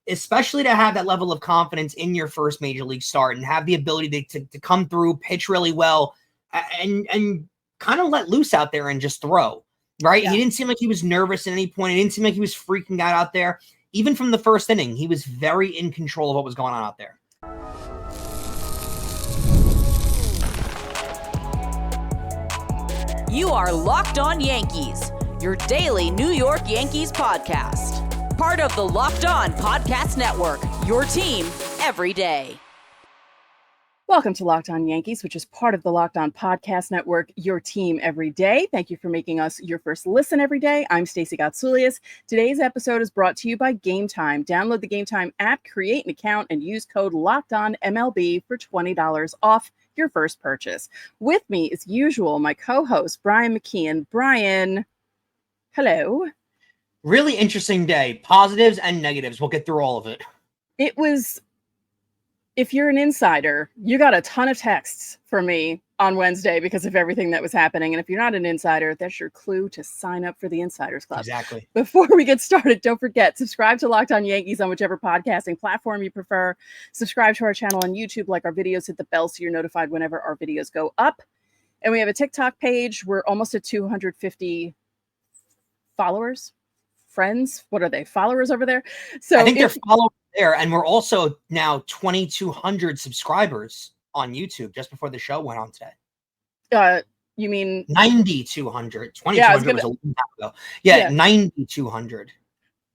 especially to have that level of confidence in your first major league start and have the ability to come through, pitch really well, and kind of let loose out there and just throw, right? Yeah. He didn't seem like he was nervous at any point. It didn't seem like he was freaking out there. Even from the first inning, he was very in control of what was going on out there. You are Locked On Yankees, your daily New York Yankees podcast. Part of the Locked On Podcast Network, your team every day. Welcome to Locked On Yankees, which is part of the Locked On Podcast Network, your team every day. Thank you for making us your first listen every day. I'm Stacey Gotsoulias. Today's episode is brought to you by Gametime. Download the Gametime app, create an account, and use code LOCKEDONMLB for $20 off your first purchase. With me, as usual, my co-host, Brian McKeon. Brian, hello. Really interesting day. Positives and negatives. We'll get through all of it. It was... If you're an insider, you got a ton of texts from me on Wednesday because of everything that was happening. And if you're not an insider, that's your clue to sign up for the Insiders Club. Exactly. Before we get started, don't forget, subscribe to Locked On Yankees on whichever podcasting platform you prefer. Subscribe to our channel on YouTube, like our videos, hit the bell so you're notified whenever our videos go up. And we have a TikTok page. We're almost at 250 followers, friends. What are they? Followers over there? So I think they're followers there, and we're also now 2,200 subscribers on YouTube just before the show went on today. You mean 9,200? 2,200 was a long time ago. Yeah. 9,200.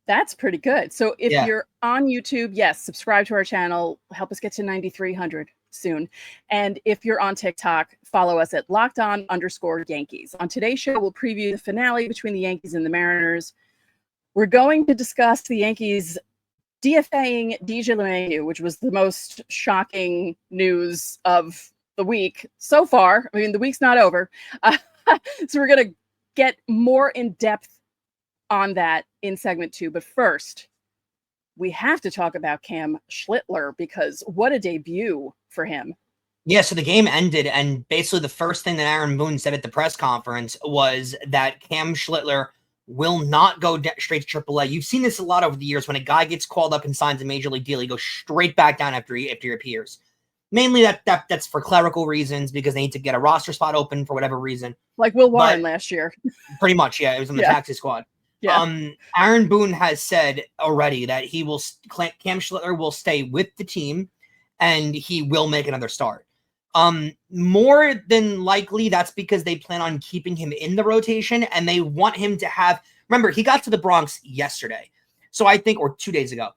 That's pretty good. So if you're on YouTube, yes, subscribe to our channel. Help us get to 9,300 soon. And if you're on TikTok, follow us at LockedOn_Yankees. On today's show, we'll preview the finale between the Yankees and the Mariners. We're going to discuss the Yankees DFA'ing LeMahieu, which was the most shocking news of the week so far. I mean, the week's not over. So we're going to get more in depth on that in segment 2. But first, we have to talk about Cam Schlittler because what a debut for him. Yeah, so the game ended, and basically the first thing that Aaron Boone said at the press conference was that Cam Schlittler will not go straight to AAA. You've seen this a lot over the years. When a guy gets called up and signs a major league deal, he goes straight back down after he appears. Mainly that's for clerical reasons because they need to get a roster spot open for whatever reason. Like Will Warren last year. Pretty much, yeah. It was on the taxi squad. Yeah. Aaron Boone has said already that Cam Schlittler will stay with the team and he will make another start. More than likely, that's because they plan on keeping him in the rotation and they want him to have, remember, he got to the Bronx yesterday. So I think, or 2 days ago,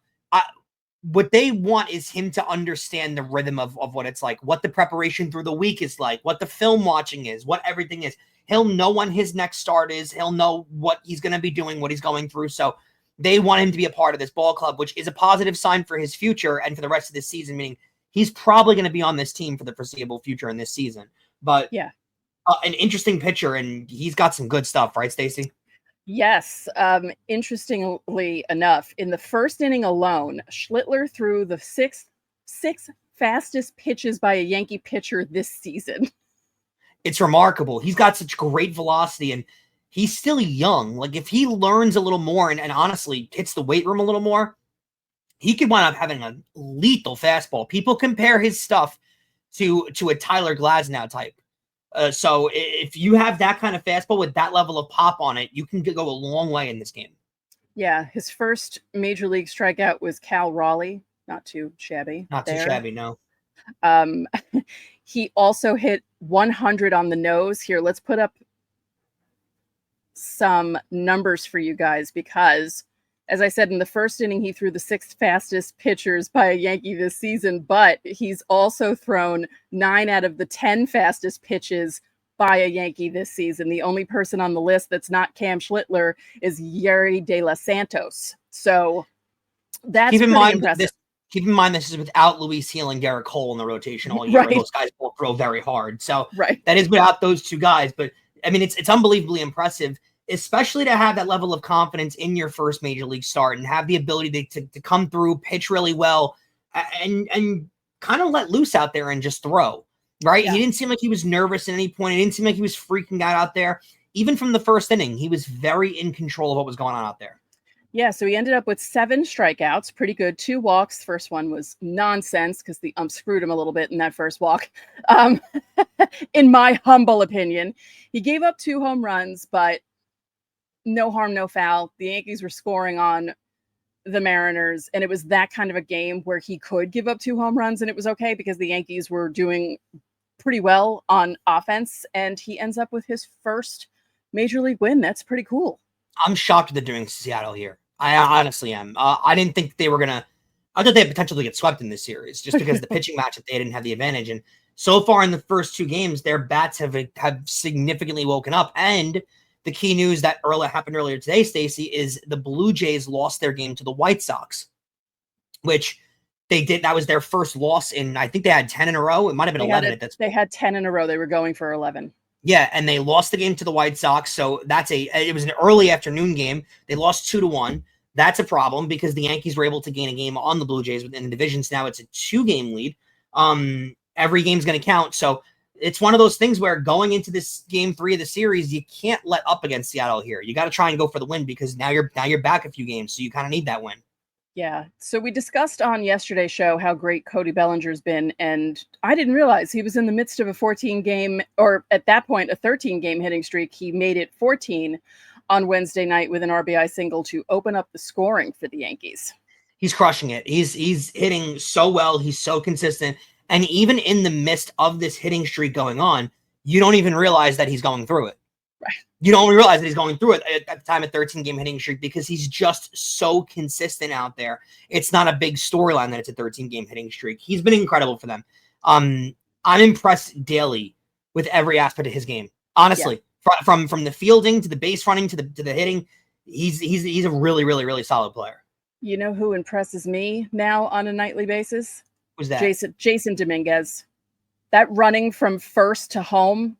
what they want is him to understand the rhythm of what it's like, what the preparation through the week is like, what the film watching is, what everything is. He'll know when his next start is. He'll know what he's going to be doing, what he's going through. So they want him to be a part of this ball club, which is a positive sign for his future and for the rest of this season, meaning he's probably going to be on this team for the foreseeable future in this season. But an interesting pitcher, and he's got some good stuff, right, Stacey? Yes. Interestingly enough, in the first inning alone, Schlittler threw the six fastest pitches by a Yankee pitcher this season. It's remarkable. He's got such great velocity, and he's still young. Like, if he learns a little more and honestly hits the weight room a little more, he could wind up having a lethal fastball. People compare his stuff to a Tyler Glasnow type. So if you have that kind of fastball with that level of pop on it, you can go a long way in this game. Yeah, his first major league strikeout was Cal Raleigh. Not too shabby. Not too shabby, no. He also hit 100 on the nose. Here, let's put up some numbers for you guys because, as I said, in the first inning, he threw the 6 fastest pitchers by a Yankee this season, but he's also thrown 9 out of the 10 fastest pitches by a Yankee this season. The only person on the list that's not Cam Schlittler is Yerry De Los Santos. So that's pretty impressive. Keep in mind, this is without Luis Heel and Garrett Cole in the rotation all year. Right. Those guys both throw very hard. So that is without those two guys. But, I mean, it's unbelievably impressive, especially to have that level of confidence in your first major league start and have the ability to come through, pitch really well, and kind of let loose out there and just throw, right? Yeah. He didn't seem like he was nervous at any point. It didn't seem like he was freaking out there. Even from the first inning, he was very in control of what was going on out there. Yeah, so he ended up with 7 strikeouts, pretty good. 2 walks. First one was nonsense because the ump screwed him a little bit in that first walk. In my humble opinion, he gave up 2 home runs, but no harm, no foul. The Yankees were scoring on the Mariners, and it was that kind of a game where he could give up 2 home runs and it was okay because the Yankees were doing pretty well on offense, and he ends up with his first major league win. That's pretty cool. I'm shocked that they're doing Seattle here. I honestly am. I didn't think they were going to – I thought they had potential to get swept in this series just because the pitching matchup, they didn't have the advantage. And so far in the first 2 games, their bats have significantly woken up. And the key news that happened earlier today, Stacey, is the Blue Jays lost their game to the White Sox, which they did. That was their first loss in – I think they had 10 in a row. It might have been 11 at this point. They had 10 in a row. They were going for 11. Yeah, and they lost the game to the White Sox, so it was an early afternoon game. They lost 2-1. That's a problem because the Yankees were able to gain a game on the Blue Jays within the divisions. Now it's a 2-game lead. Every game's going to count, so it's one of those things where going into this game 3 of the series, you can't let up against Seattle here. You got to try and go for the win because now you're back a few games, so you kind of need that win. Yeah. So we discussed on yesterday's show how great Cody Bellinger's been, and I didn't realize he was in the midst of a 14-game, or at that point, a 13-game hitting streak. He made it 14 on Wednesday night with an RBI single to open up the scoring for the Yankees. He's crushing it. He's hitting so well. He's so consistent. And even in the midst of this hitting streak going on, you don't even realize that he's going through it. Right. You don't realize that he's going through it at the time of 13-game hitting streak because he's just so consistent out there. It's not a big storyline that it's a 13-game hitting streak. He's been incredible for them. I'm impressed daily with every aspect of his game. Honestly, from the fielding to the base running to the hitting, he's a really, really, really solid player. You know who impresses me now on a nightly basis? Who's that? Jason Dominguez. That running from first to home.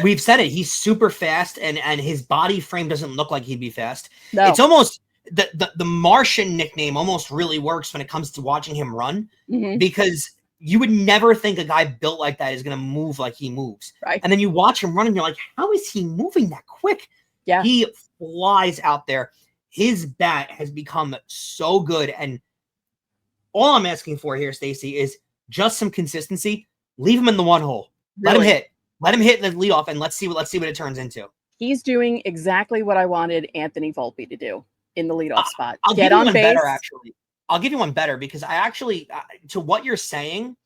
We've said it. He's super fast, and his body frame doesn't look like he'd be fast. No. It's almost the Martian nickname almost really works when it comes to watching him run because you would never think a guy built like that is going to move like he moves. Right. And then you watch him run, and you're like, how is he moving that quick? Yeah. He flies out there. His bat has become so good, and all I'm asking for here, Stacey, is just some consistency. Leave him in the one hole. Let him hit. Let him hit the leadoff, and let's see what it turns into. He's doing exactly what I wanted Anthony Volpe to do in the leadoff spot. I'll give you one better, actually. I'll give you one better because I actually, to what you're saying,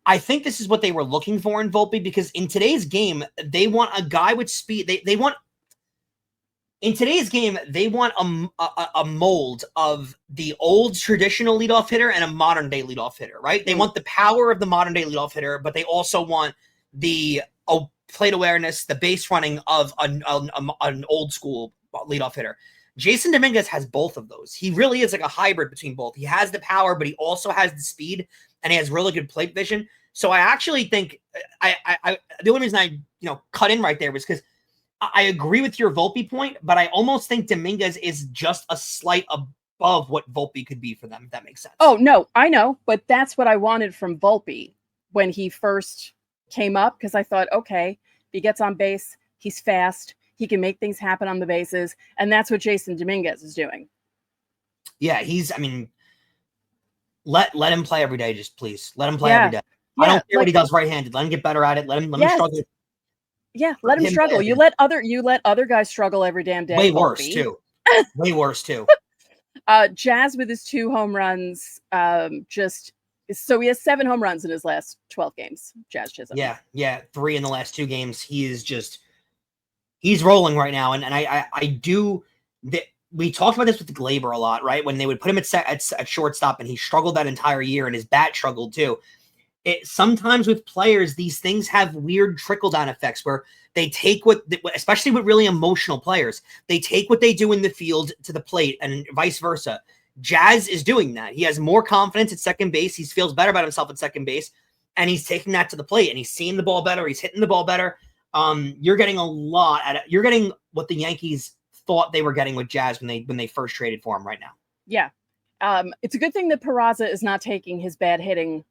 I think this is what they were looking for in Volpe because in today's game, they want a guy with speed. In today's game, they want a mold of the old traditional leadoff hitter and a modern day leadoff hitter, right? They want the power of the modern day leadoff hitter, but they also want the plate awareness, the base running of an old school leadoff hitter. Jason Dominguez has both of those. He really is like a hybrid between both. He has the power, but he also has the speed, and he has really good plate vision. So I actually think the only reason I cut in right there was because I agree with your Volpe point, but I almost think Dominguez is just a slight above what Volpe could be for them, if that makes sense. Oh, no, I know, but that's what I wanted from Volpe when he first came up because I thought, okay, if he gets on base, he's fast, he can make things happen on the bases, and that's what Jason Dominguez is doing. Yeah, let him play every day, just please. Let him play every day. I don't care what he does right-handed. Let him get better at it. Let him struggle. Yeah, let him struggle. You let other guys struggle every damn day. Way worse too. Way worse too. Jazz with his 2 home runs, so he has 7 home runs in his last 12 games. Jazz Chisholm. Yeah, 3 in the last 2 games. He's rolling right now, and I do. We talked about this with Glaber a lot, right? When they would put him at shortstop, and he struggled that entire year, and his bat struggled too. Sometimes with players, these things have weird trickle-down effects where they take especially with really emotional players, they take what they do in the field to the plate and vice versa. Jazz is doing that. He has more confidence at second base. He feels better about himself at second base, and he's taking that to the plate, and he's seeing the ball better. He's hitting the ball better. You're getting a lot at it. You're getting what the Yankees thought they were getting with Jazz when they first traded for him right now. Yeah. It's a good thing that Peraza is not taking his bad hitting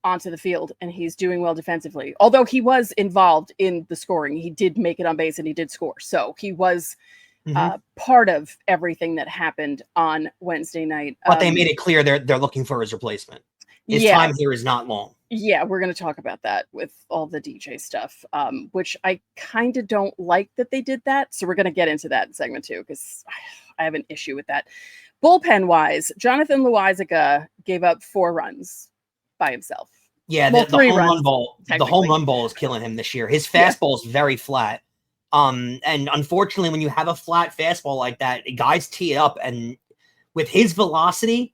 onto the field, and he's doing well defensively. Although he was involved in the scoring, he did make it on base and he did score. So he was part of everything that happened on Wednesday night. But they made it clear they're looking for his replacement. His time here is not long. Yeah, we're going to talk about that with all the DJ stuff, which I kind of don't like that they did that. So we're going to get into that in segment 2 because I have an issue with that. Bullpen-wise, Jonathan Loaisiga gave up 4 runs by himself. Yeah, the home run ball is killing him this year. His fastball is very flat. And unfortunately, when you have a flat fastball like that, guys tee it up, and with his velocity,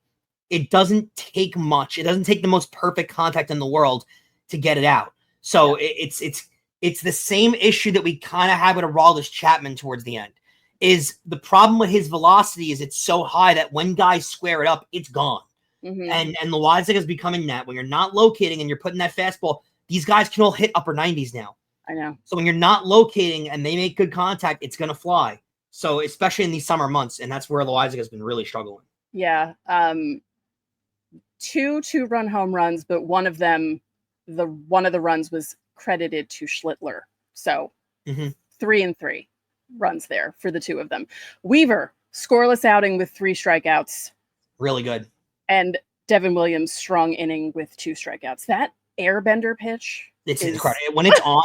it doesn't take much. It doesn't take the most perfect contact in the world to get it out. So it's the same issue that we kind of had with Aroldis Chapman towards the end. Is the problem with his velocity is it's so high that when guys square it up, it's gone. And Loaisiga is becoming that. When you're not locating and you're putting that fastball, these guys can all hit upper 90s now. I know. So when you're not locating and they make good contact, it's going to fly. So especially in these summer months, and that's where Loaisiga has been really struggling. Yeah. 2 2-run home runs, but one of them, one of the runs was credited to Schlittler. So 3 and 3 runs there for the 2 of them. Weaver, scoreless outing with 3 strikeouts. Really good. And Devin Williams, strong inning with 2 strikeouts. That airbender pitch. It's incredible. When it's on.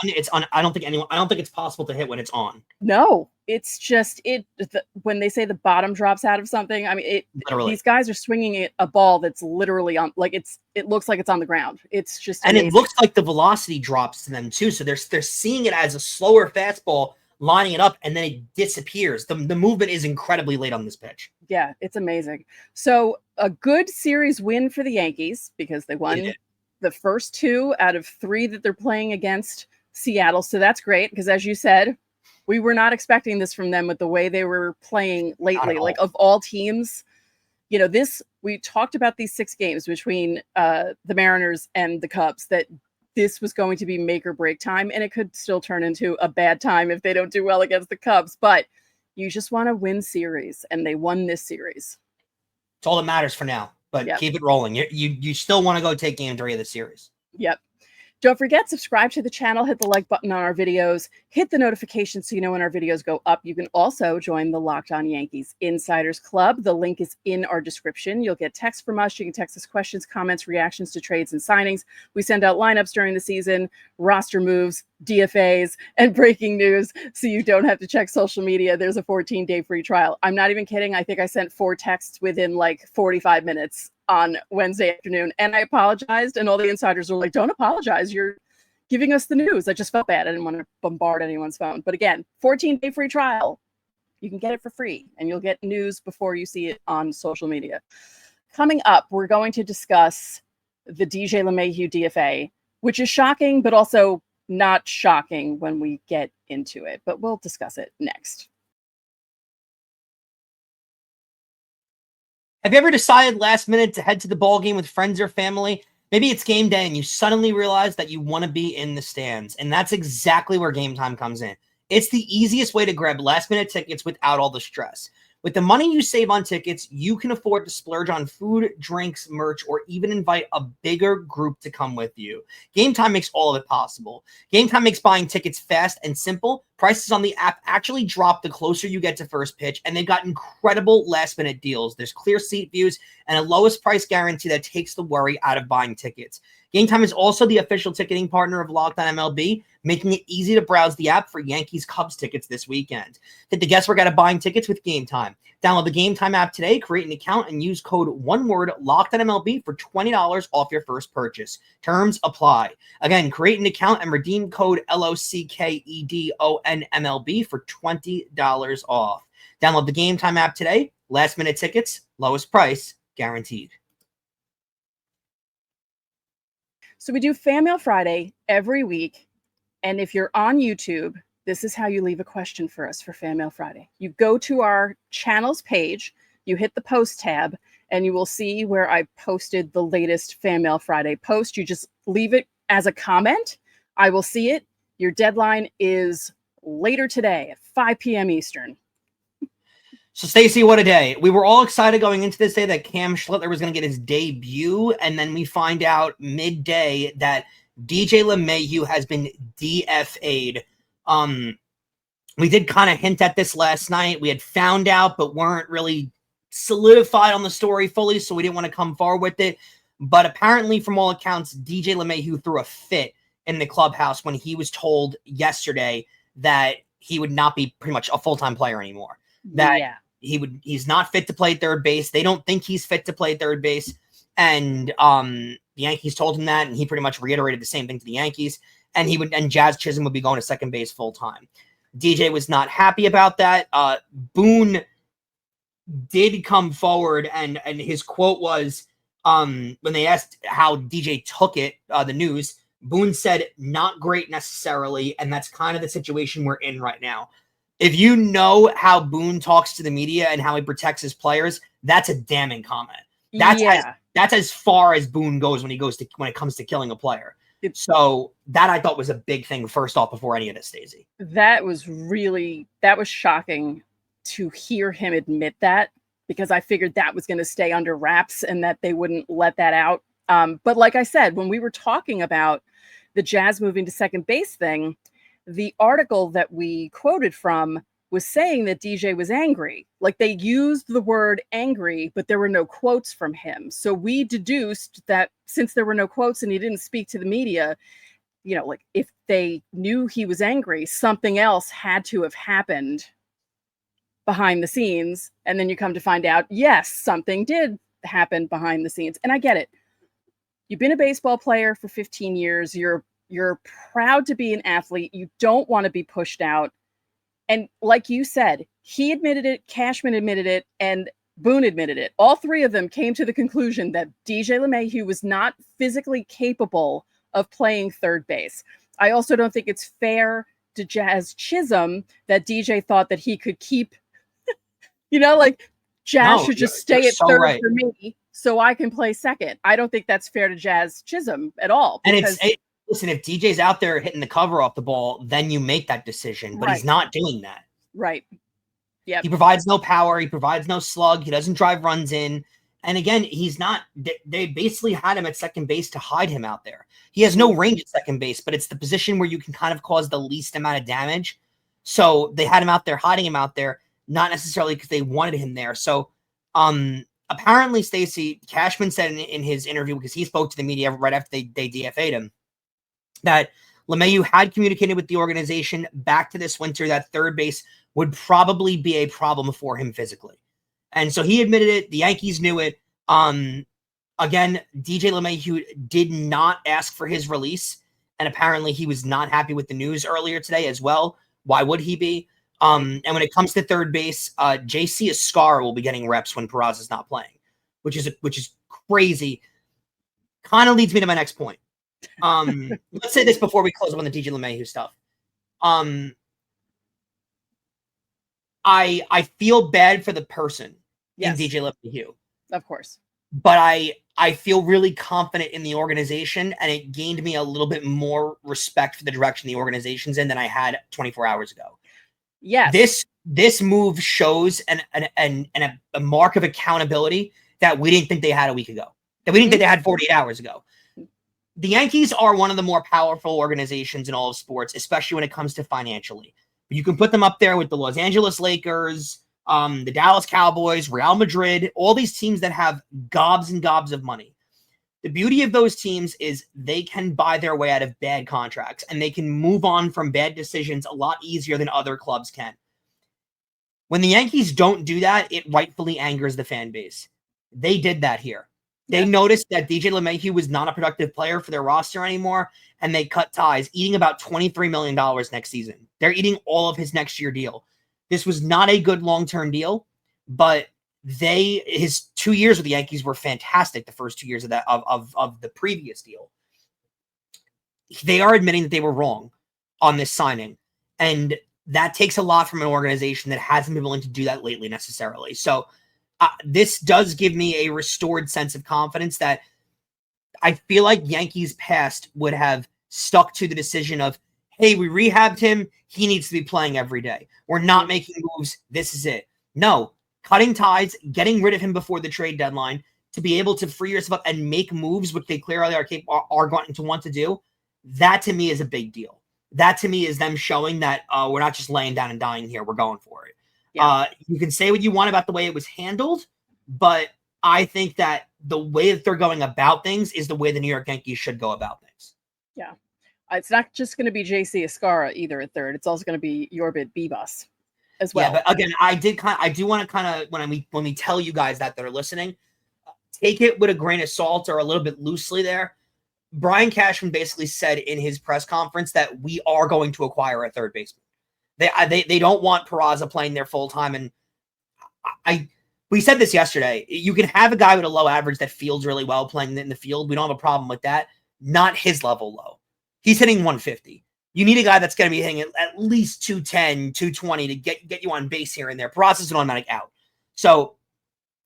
I don't think it's possible to hit when it's on. No, it's just when they say the bottom drops out of something. I mean, these guys are swinging a ball that's literally on, like it looks like it's on the ground. It's just amazing. And it looks like the velocity drops to them too. So they're seeing it as a slower fastball, lining it up, and then it disappears. The movement is incredibly late on this pitch. Yeah, it's amazing. So a good series win for the Yankees because they won the first 2 out of 3 that they're playing against Seattle. So that's great because, as you said, we were not expecting this from them with the way they were playing lately. Like, of all teams, we talked about these 6 games between the Mariners and the Cubs, that this was going to be make or break time, and it could still turn into a bad time if they don't do well against the Cubs. But you just want to win series, and they won this series. It's all that matters for now. But keep it rolling. You still want to go take game 3 of the series. Yep. Don't forget, subscribe to the channel, hit the like button on our videos, hit the notifications so you know when our videos go up. You can also join the Locked On Yankees Insiders Club. The link is in our description. You'll get text from us. You can text us questions, comments, reactions to trades and signings. We send out lineups during the season, roster moves, DFAs, and breaking news, so you don't have to check social media. There's a 14-day free trial. I'm not even kidding. I think I sent 4 texts within like 45 minutes on Wednesday afternoon, and I apologized, and all the insiders were like, don't apologize, you're giving us the news. I just felt bad. I didn't want to bombard anyone's phone. But again, 14-day free trial. You can get it for free, and you'll get news before you see it on social media. Coming up, we're going to discuss the DJ LeMahieu DFA, which is shocking, but also not shocking when we get into it. But we'll discuss it next. Have you ever decided last minute to head to the ball game with friends or family? Maybe it's game day and you suddenly realize that you want to be in the stands. And that's exactly where Gametime comes in. It's the easiest way to grab last minute tickets without all the stress. With the money you save on tickets, you can afford to splurge on food, drinks, merch, or even invite a bigger group to come with you. Gametime makes all of it possible. Gametime makes buying tickets fast and simple. Prices on the app actually drop the closer you get to first pitch, and they've got incredible last-minute deals. There's clear seat views and a lowest price guarantee that takes the worry out of buying tickets. Gametime is also the official ticketing partner of Locked On MLB, making it easy to browse the app for Yankees Cubs tickets this weekend. Hit the guesswork out of buying tickets with Gametime. Download the Gametime app today, create an account, and use code LOCKEDONMLB for $20 off your first purchase. Terms apply. Again, create an account and redeem code LOCKEDONMLB for $20 off. Download the Gametime app today. Last minute tickets, lowest price, guaranteed. So we do Fan Mail Friday every week. And if you're on YouTube, this is how you leave a question for us for Fan Mail Friday. You go to our channel's page, you hit the post tab, and you will see where I posted the latest Fan Mail Friday post. You just leave it as a comment. I will see it. Your deadline is later today at 5 p.m. Eastern. So, Stacey, what a day. We were all excited going into this day that Cam Schlittler was going to get his debut, and then we find out midday that DJ LeMahieu has been DFA'd. We did kind of hint at this last night. We had found out, but weren't really solidified on the story fully, so we didn't want to come forward with it. But apparently, from all accounts, DJ LeMahieu threw a fit in the clubhouse when he was told yesterday that he would not be pretty much a full-time player anymore. That he's not fit to play third base. They don't think he's fit to play third base. And the Yankees told him that, and he pretty much reiterated the same thing to the Yankees. And Jazz Chisholm would be going to second base full-time. DJ was not happy about that. Boone did come forward, and his quote was, when they asked how DJ took it, the news, Boone said, not great necessarily, and that's kind of the situation we're in right now. If you know how Boone talks to the media and how he protects his players, that's a damning comment. That's as far as Boone goes when it comes to killing a player. So that I thought was a big thing first off before any of this, Stacey. That was shocking to hear him admit that, because I figured that was going to stay under wraps and that they wouldn't let that out. But like I said, when we were talking about the Jazz moving to second base thing, the article that we quoted from was saying that DJ was angry. Like, they used the word angry, but there were no quotes from him. So we deduced that since there were no quotes and he didn't speak to the media, you know, like, if they knew he was angry, something else had to have happened behind the scenes. And then you come to find out, yes, something did happen behind the scenes. And I get it. You've been a baseball player for 15 years. You're proud to be an athlete. You don't want to be pushed out. And like you said, he admitted it, Cashman admitted it, and Boone admitted it. All three of them came to the conclusion that DJ LeMahieu was not physically capable of playing third base. I also don't think it's fair to Jazz Chisholm that DJ thought that he could keep, Jazz should just stay at third for me so I can play second. I don't think that's fair to Jazz Chisholm at all. Listen, if DJ's out there hitting the cover off the ball, then you make that decision. But he's not doing that. Right. Yeah. He provides no power. He provides no slug. He doesn't drive runs in. And again, he's not. They basically had him at second base to hide him out there. He has no range at second base, but it's the position where you can kind of cause the least amount of damage. So they had him out there, hiding him out there, not necessarily because they wanted him there. So apparently, Stacey, Cashman said in his interview, because he spoke to the media right after they DFA'd him, that LeMahieu had communicated with the organization back to this winter that third base would probably be a problem for him physically. And so he admitted it. The Yankees knew it. Again, DJ LeMahieu did not ask for his release. And apparently he was not happy with the news earlier today as well. Why would he be? And when it comes to third base, JC Escar will be getting reps when Peraza is not playing, which is crazy. Kind of leads me to my next point. Let's say this before we close up on the DJ LeMahieu stuff. I feel bad for the person in DJ LeMahieu, of course, but I feel really confident in the organization, and it gained me a little bit more respect for the direction the organization's in than I had 24 hours ago. Yes, this move shows a mark of accountability that we didn't think they had a week ago, that we didn't think they had 48 hours ago. The Yankees are one of the more powerful organizations in all of sports, especially when it comes to financially. You can put them up there with the Los Angeles Lakers, the Dallas Cowboys, Real Madrid, all these teams that have gobs and gobs of money. The beauty of those teams is they can buy their way out of bad contracts, and they can move on from bad decisions a lot easier than other clubs can. When the Yankees don't do that, it rightfully angers the fan base. They did that here. They noticed that DJ LeMahieu was not a productive player for their roster anymore, and they cut ties, eating about $23 million next season. They're eating all of his next year deal. This was not a good long-term deal, but his 2 years with the Yankees were fantastic. The first 2 years of the previous deal. They are admitting that they were wrong on this signing, and that takes a lot from an organization that hasn't been willing to do that lately necessarily. So this does give me a restored sense of confidence that I feel like Yankees past would have stuck to the decision of, hey, we rehabbed him. He needs to be playing every day. We're not making moves. This is it. No, cutting ties, getting rid of him before the trade deadline to be able to free yourself up and make moves, which they clearly are going to want to do. That to me is a big deal. that to me is them showing that we're not just laying down and dying here. We're going for it. Yeah. You can say what you want about the way it was handled, but I think that the way that they're going about things is the way the New York Yankees should go about things. Yeah. It's not just going to be JC Escara either at third. It's also going to be Yorbit Bibas as well. Yeah, but again, I do want to kind of, when we tell you guys that are listening, take it with a grain of salt or a little bit loosely there. Brian Cashman basically said in his press conference that we are going to acquire a third baseman. They don't want Peraza playing there full time, and we said this yesterday. You can have a guy with a low average that fields really well playing in the field. We don't have a problem with that. Not his level low. He's hitting 150. You need a guy that's going to be hitting at least 210, 220 to get you on base here and there. Peraza's an automatic out. So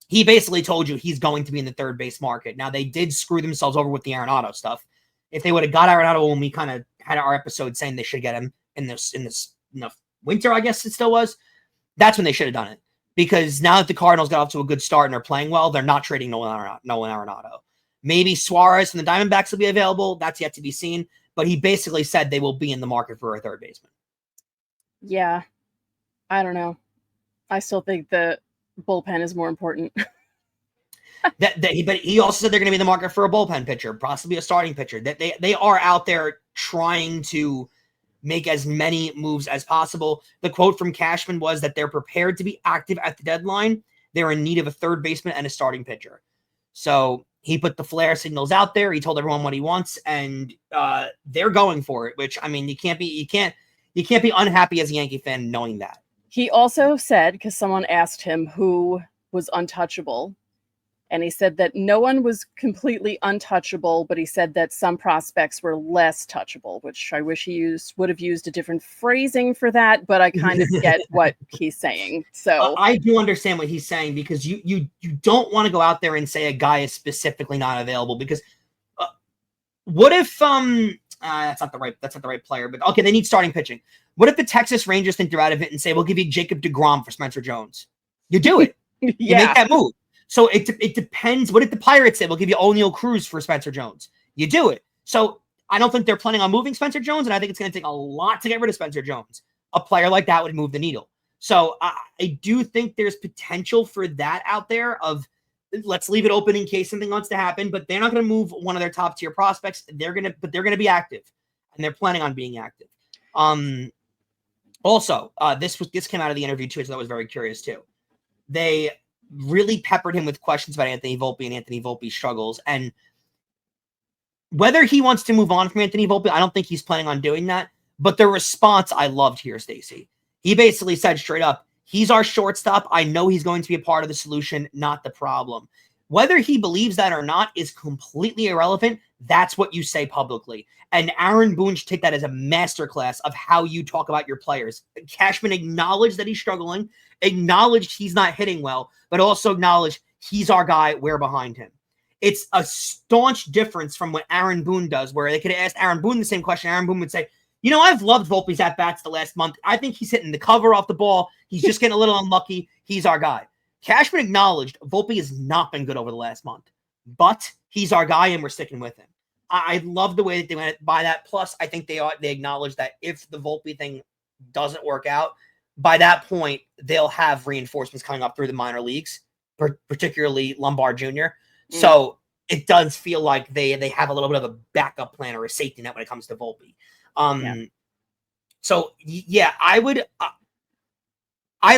he basically told you he's going to be in the third base market. Now, they did screw themselves over with the Arenado stuff. If they would have got Arenado when we kind of had our episode saying they should get him in this winter, I guess it still was, that's when they should have done it. Because now that the Cardinals got off to a good start and are playing well, they're not trading Nolan Arenado. Maybe Suarez from the Diamondbacks will be available. That's yet to be seen. But he basically said they will be in the market for a third baseman. Yeah. I don't know. I still think the bullpen is more important. But he also said they're going to be in the market for a bullpen pitcher, possibly a starting pitcher. That they are out there trying to make as many moves as possible. The quote from Cashman was that they're prepared to be active at the deadline. They're in need of a third baseman and a starting pitcher. So he put the flare signals out there. He told everyone what he wants, and they're going for it. Which, I mean, you can't be unhappy as a Yankee fan knowing that. He also said, because someone asked him who was untouchable, and he said that no one was completely untouchable, but he said that some prospects were less touchable, which I wish he would have used a different phrasing for that, but I kind of get what he's saying. So I do understand what he's saying, because you don't want to go out there and say a guy is specifically not available, because what if that's not the right player, but okay, they need starting pitching. What if the Texas Rangers think they're out of it and say, we'll give you Jacob deGrom for Spencer Jones? You do it. You make that move. So it depends. What if the Pirates say, we'll give you O'Neal Cruz for Spencer Jones? You do it. So I don't think they're planning on moving Spencer Jones, and I think it's going to take a lot to get rid of Spencer Jones. A player like that would move the needle. So I do think there's potential for that out there of, let's leave it open in case something wants to happen, but they're not going to move one of their top tier prospects. They're going to be active, and they're planning on being active. Also, this came out of the interview too, so that was very curious too. They really peppered him with questions about Anthony Volpe and Anthony Volpe's struggles, and whether he wants to move on from Anthony Volpe, I don't think he's planning on doing that. But the response I loved here, Stacey. He basically said straight up, he's our shortstop. I know he's going to be a part of the solution, not the problem. Whether he believes that or not is completely irrelevant. That's what you say publicly. And Aaron Boone should take that as a masterclass of how you talk about your players. Cashman acknowledged that he's struggling, acknowledged he's not hitting well, but also acknowledged he's our guy, we're behind him. It's a staunch difference from what Aaron Boone does, where they could have asked Aaron Boone the same question. Aaron Boone would say, I've loved Volpe's at-bats the last month. I think he's hitting the cover off the ball. He's just getting a little unlucky. He's our guy. Cashman acknowledged Volpe has not been good over the last month, but he's our guy and we're sticking with him. I love the way that they went by that. Plus, I think they acknowledge that if the Volpe thing doesn't work out, by that point, they'll have reinforcements coming up through the minor leagues, particularly Lombard Jr. So it does feel like they have a little bit of a backup plan or a safety net when it comes to Volpe. So yeah, I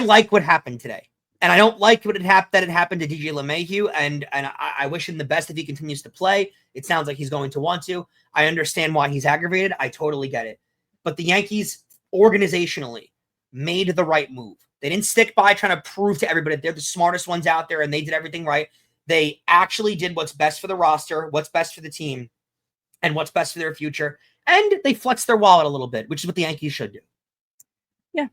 like what happened today, and I don't like that it happened to DJ LeMahieu, and I wish him the best if he continues to play. It sounds like he's going to want to. I understand why he's aggravated. I totally get it. But the Yankees organizationally made the right move. They didn't stick by trying to prove to everybody that they're the smartest ones out there and they did everything right. They actually did what's best for the roster, what's best for the team, and what's best for their future. And they flexed their wallet a little bit, which is what the Yankees should do. Yeah.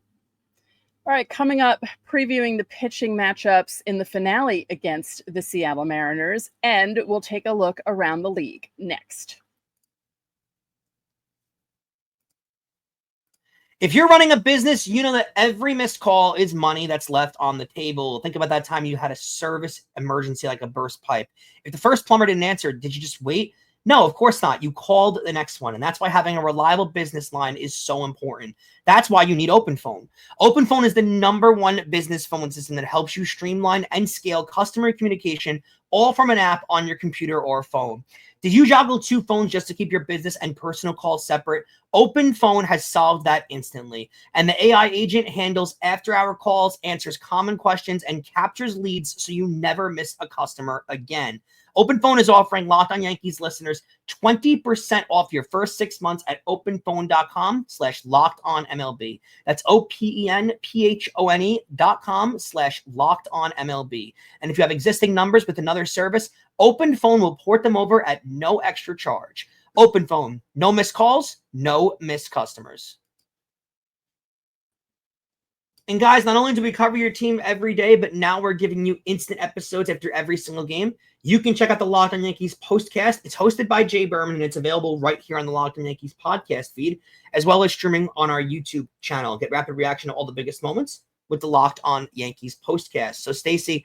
All right, coming up, previewing the pitching matchups in the finale against the Seattle Mariners, and we'll take a look around the league next. If you're running a business, you know that every missed call is money that's left on the table. Think about that time you had a service emergency like a burst pipe. If the first plumber didn't answer, did you just wait? No, of course not. You called the next one. And that's why having a reliable business line is so important. That's why you need OpenPhone. OpenPhone is the #1 business phone system that helps you streamline and scale customer communication, all from an app on your computer or phone. Did you juggle 2 phones just to keep your business and personal calls separate? OpenPhone has solved that instantly. And the AI agent handles after-hour calls, answers common questions, and captures leads so you never miss a customer again. OpenPhone is offering Locked On Yankees listeners 20% off your first 6 months at openphone.com/lockedonmlb. That's openphone.com/lockedonmlb. And if you have existing numbers with another service, OpenPhone will port them over at no extra charge. OpenPhone, no missed calls, no missed customers. And guys, not only do we cover your team every day, but now we're giving you instant episodes after every single game. You can check out the Locked On Yankees postcast. It's hosted by Jay Berman, and it's available right here on the Locked On Yankees podcast feed, as well as streaming on our YouTube channel. Get rapid reaction to all the biggest moments with the Locked On Yankees postcast. So, Stacey,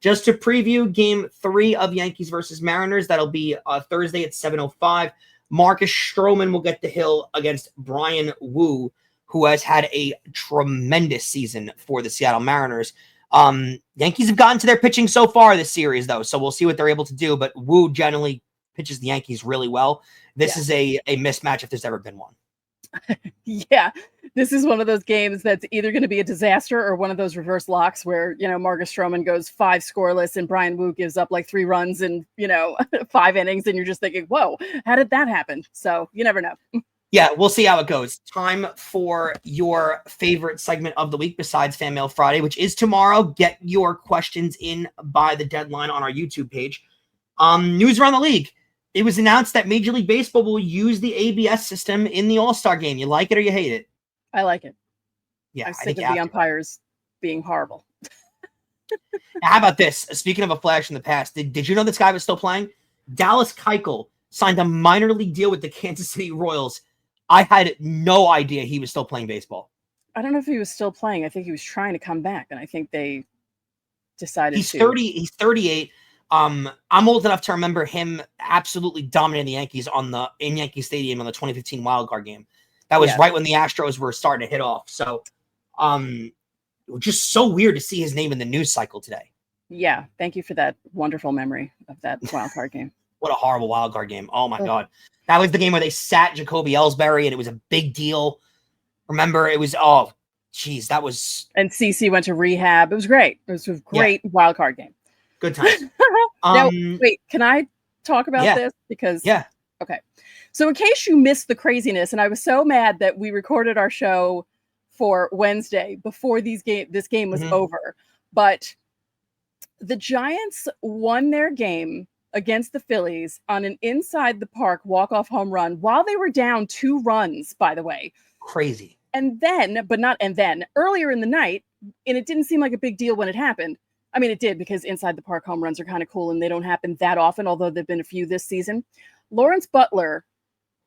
just to preview Game 3 of Yankees versus Mariners, that'll be Thursday at 7:05. Marcus Stroman will get the hill against Brian Wu, who has had a tremendous season for the Seattle Mariners. Yankees have gotten to their pitching so far this series, though, so we'll see what they're able to do. But Wu generally pitches the Yankees really well. This is a mismatch if there's ever been one. Yeah, this is one of those games that's either going to be a disaster or one of those reverse locks where, Marcus Stroman goes 5 scoreless and Brian Wu gives up like 3 runs in, 5 innings. And you're just thinking, whoa, how did that happen? So you never know. Yeah, we'll see how it goes. Time for your favorite segment of the week besides Fan Mail Friday, which is tomorrow. Get your questions in by the deadline on our YouTube page. News around the league. It was announced that Major League Baseball will use the ABS system in the All-Star game. You like it or you hate it? I like it. Yeah, I'm sick of the umpires being horrible. Now, how about this? Speaking of a flash in the past, did you know this guy was still playing? Dallas Keuchel signed a minor league deal with the Kansas City Royals. I had no idea he was still playing baseball. I don't know if he was still playing. I think he was trying to come back, and I think they decided He's 30. He's 38. I'm old enough to remember him absolutely dominating the Yankees in Yankee Stadium on the 2015 wild card game. That was right when the Astros were starting to hit off. So, just so weird to see his name in the news cycle today. Yeah, thank you for that wonderful memory of that wild card game. What a horrible wild card game. Oh my God. That was the game where they sat Jacoby Ellsbury and it was a big deal. Remember, it was, that was. And CeCe went to rehab. It was great. It was a great wild card game. Good times. Now, wait, can I talk about this? Because, okay. So in case you missed the craziness, and I was so mad that we recorded our show for Wednesday before this game was over, but the Giants won their game against the Phillies on an inside the park walk-off home run while they were down 2 runs, by the way. Crazy. And then earlier in the night, and it didn't seem like a big deal when it happened. I mean, it did, because inside the park home runs are kind of cool and they don't happen that often, although there've been a few this season. Lawrence Butler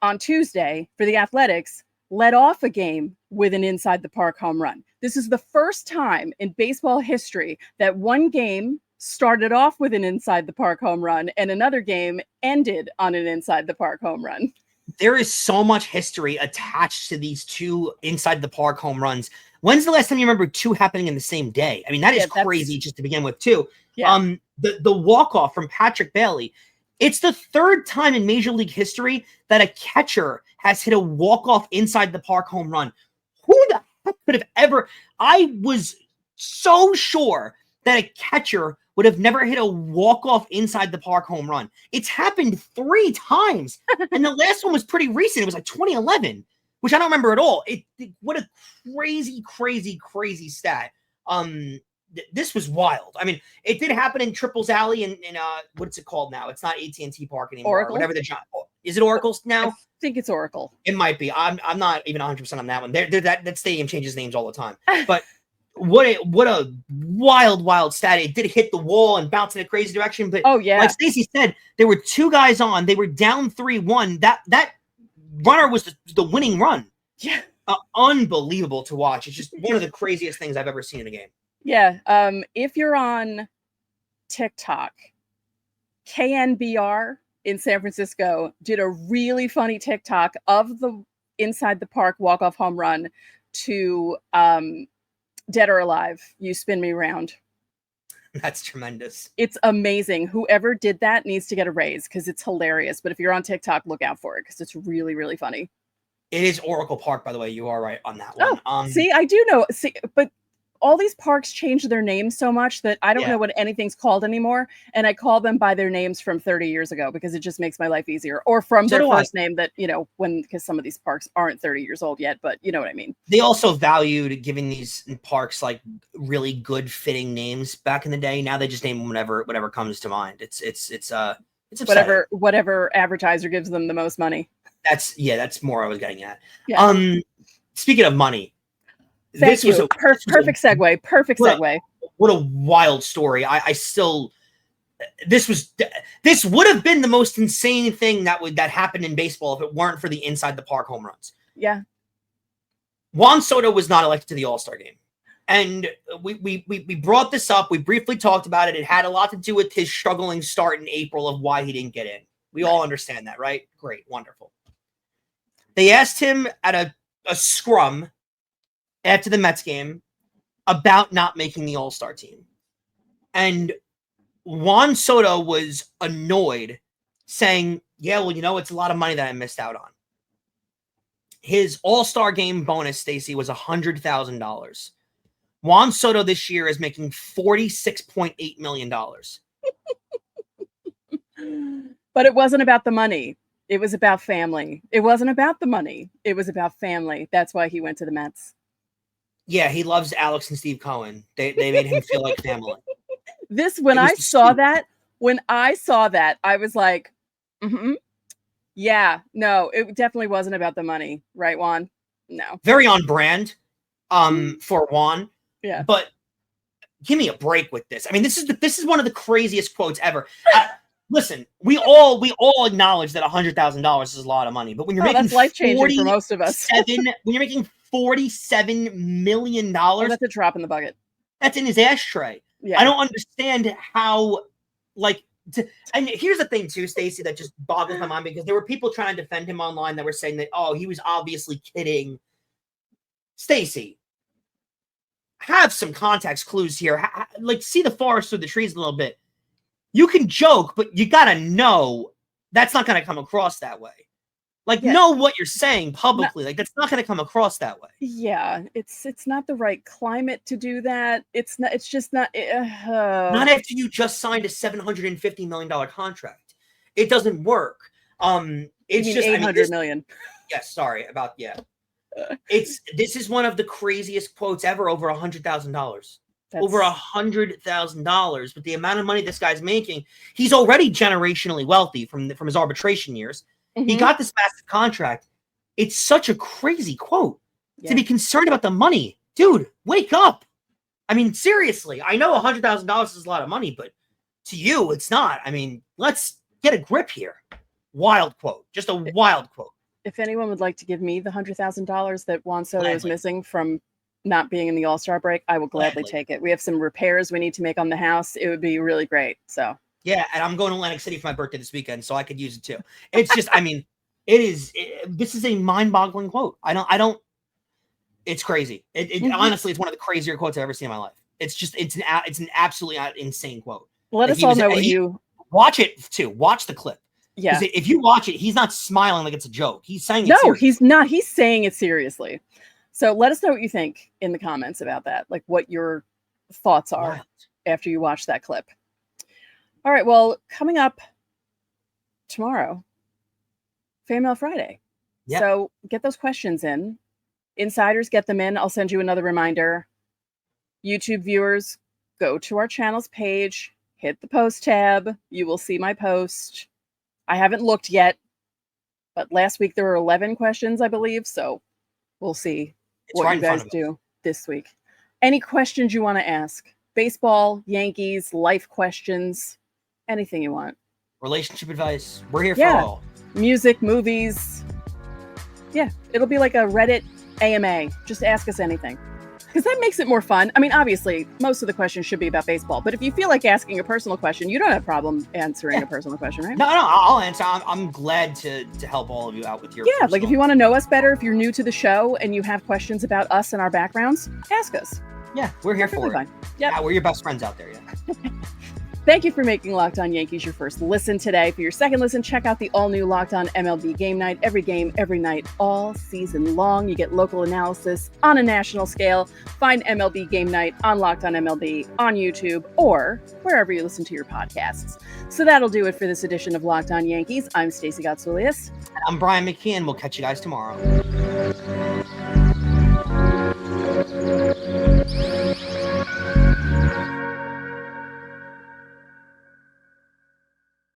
on Tuesday for the Athletics led off a game with an inside the park home run. This is the first time in baseball history that one game started off with an inside the park home run and another game ended on an inside the park home run. There is so much history attached to these 2 inside the park home runs. When's the last time you remember 2 happening in the same day? I mean, that is crazy just to begin with, too. Yeah. The walk-off from Patrick Bailey. It's the 3rd time in Major League history that a catcher has hit a walk-off inside the park home run. Who the heck could have ever? I was so sure that a catcher would have never hit a walk-off inside the park home run. It's happened 3 times. And the last one was pretty recent. It was like 2011, which I don't remember at all. What a crazy, crazy, crazy stat. This was wild. I mean, it did happen in Triples Alley in what's it called now? It's not AT&T Park anymore. Oracle? Whatever is it Oracle now? I think it's Oracle. It might be. I'm not even 100% on that one. That stadium changes names all the time. But what a wild stat. It did hit the wall and bounce in a crazy direction. But like Stacey said, there were 2 guys on. They were down 3-1. That runner was the winning run. Yeah. Unbelievable to watch. It's just one of the craziest things I've ever seen in a game. Yeah. If you're on TikTok, KNBR in San Francisco did a really funny TikTok of the inside the park walk-off home run to Dead or Alive, You Spin Me Round. That's tremendous. It's amazing. Whoever did that needs to get a raise because it's hilarious. But if you're on TikTok, look out for it because it's really, really funny. It is Oracle Park, by the way. You are right on that one. Oh, see, I do know. See, but all these parks change their names so much that I don't know what anything's called anymore. And I call them by their names from 30 years ago because it just makes my life easier. Or from their first name that, because some of these parks aren't 30 years old yet, but you know what I mean? They also valued giving these parks like really good fitting names back in the day. Now they just name them whatever comes to mind. It's whatever advertiser gives them the most money. That's more I was getting at. Yeah. Speaking of money, perfect segue. What a wild story. This would have been the most insane thing that happened in baseball if it weren't for the inside the park home runs. Yeah. Juan Soto was not elected to the All-Star game. And we brought this up. We briefly talked about it. It had a lot to do with his struggling start in April of why he didn't get in. We all understand that, right? Great. Wonderful. They asked him at a scrum after the Mets game about not making the All-Star team. And Juan Soto was annoyed, saying, yeah, well, it's a lot of money that I missed out on. His All-Star game bonus, Stacey, was $100,000. Juan Soto this year is making $46.8 million. But it wasn't about the money. It was about family. It wasn't about the money. It was about family. That's why he went to the Mets. Yeah, he loves Alex and Steve Cohen. They made him feel like family. When I saw that, I was like, yeah, no, it definitely wasn't about the money, right, Juan? No. Very on brand for Juan. Yeah. But give me a break with this. I mean, this is one of the craziest quotes ever. Listen, we all acknowledge that $100,000 is a lot of money, but when you're making that's life-changing for most of us. when you're making $47 million, that's a drop in the bucket. That's in his ashtray. Yeah. I don't understand how, and here's the thing too, Stacey, that just boggles my mind because there were people trying to defend him online that were saying that, oh, he was obviously kidding. Stacey, have some context clues here. See the forest through the trees a little bit. You can joke, but you got to know that's not going to come across that way. Know what you're saying publicly. That's not going to come across that way. Yeah, it's not the right climate to do that. It's not. It's just not. Not after you just signed a $750 million contract. It doesn't work. It's just $800 million. Yes, sorry about This is one of the craziest quotes ever. Over $100,000. Over $100,000. But the amount of money this guy's making, he's already generationally wealthy from his arbitration years. Mm-hmm. He got this massive contract. It's such a crazy quote to be concerned about the money. Dude, wake up. I mean, seriously, I know $100,000 is a lot of money, but to you, it's not. I mean, let's get a grip here. Wild quote. Just a wild quote. If anyone would like to give me the $100,000 that Juan Soto is missing from not being in the All-Star break, I will gladly take it. We have some repairs we need to make on the house. It would be really great. So yeah, and I'm going to Atlantic City for my birthday this weekend, so I could use it too. It's just, I mean, this is a mind-boggling quote. It's crazy. Honestly, it's one of the crazier quotes I've ever seen in my life. It's an absolutely insane quote. Let us all know what you watch it too. Watch the clip. Yeah. If you watch it, he's not smiling like it's a joke. He's saying it seriously. He's not. He's saying it seriously. So let us know what you think in the comments about that, like what your thoughts are after you watch that clip. All right, well, coming up tomorrow, Fan Mail Friday. Yep. So get those questions in. Insiders, get them in. I'll send you another reminder. YouTube viewers, go to our channel's page, hit the post tab. You will see my post. I haven't looked yet, but last week there were 11 questions, I believe. So we'll see what you guys do this week. Any questions you want to ask? Baseball, Yankees, life questions, anything you want. Relationship advice. We're here for all. Music, movies. Yeah, it'll be like a Reddit AMA. Just ask us anything. Because that makes it more fun. I mean, obviously, most of the questions should be about baseball, but if you feel like asking a personal question, you don't have a problem answering a personal question, right? No, I'll answer. I'm glad to help all of you out with your personal. Like if you want to know us better, if you're new to the show and you have questions about us and our backgrounds, ask us. Yeah, we're here for it. Yep. Yeah, we're your best friends out there. Yeah. Thank you for making Locked On Yankees your first listen today. For your second listen, check out the all-new Locked On MLB Game Night. Every game, every night, all season long. You get local analysis on a national scale. Find MLB Game Night on Locked On MLB, on YouTube, or wherever you listen to your podcasts. So that'll do it for this edition of Locked On Yankees. I'm Stacey Gotsoulias. I'm Brian McKeon. We'll catch you guys tomorrow.